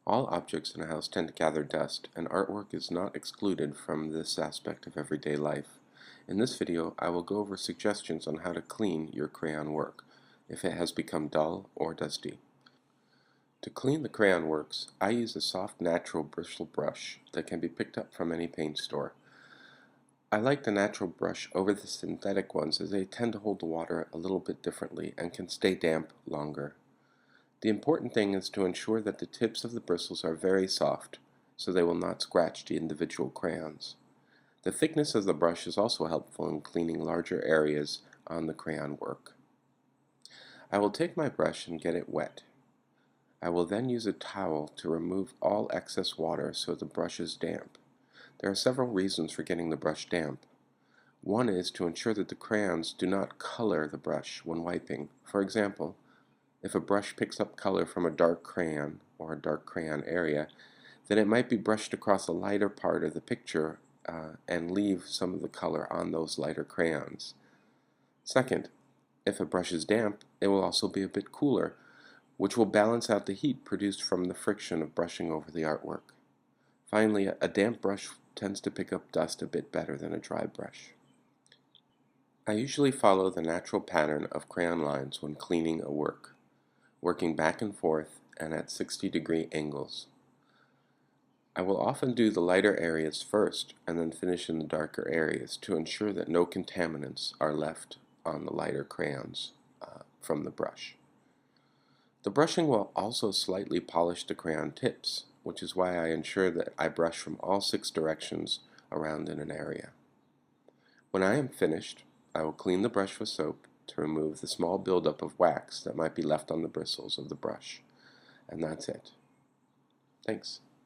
All objects in a house tend to gather dust, and artwork is not excluded from this aspect of everyday life. In this video, I will go over suggestions on how to clean your crayon work if it has become dull or dusty. To clean the crayon works, I use a soft natural bristle brush that can be picked up from any paint store. I like the natural brush over the synthetic ones as they tend to hold the water a little bit differently and can stay damp longer. The important thing is to ensure that the tips of the bristles are very soft, so they will not scratch the individual crayons. The thickness of the brush is also helpful in cleaning larger areas on the crayon work. I will take my brush and get it wet. I will then use a towel to remove all excess water so the brush is damp. There are several reasons for getting the brush damp. One is to ensure that the crayons do not color the brush when wiping. For example, if a brush picks up color from a dark crayon or a dark crayon area, then it might be brushed across a lighter part of the picture and leave some of the color on those lighter crayons. Second, if a brush is damp, it will also be a bit cooler, which will balance out the heat produced from the friction of brushing over the artwork. Finally, a damp brush tends to pick up dust a bit better than a dry brush. I usually follow the natural pattern of crayon lines when cleaning a work, working back and forth and at 60-degree angles. I will often do the lighter areas first and then finish in the darker areas to ensure that no contaminants are left on the lighter crayons from the brush. The brushing will also slightly polish the crayon tips, which is why I ensure that I brush from all 6 directions around in an area. When I am finished, I will clean the brush with soap to remove the small buildup of wax that might be left on the bristles of the brush. And that's it. Thanks.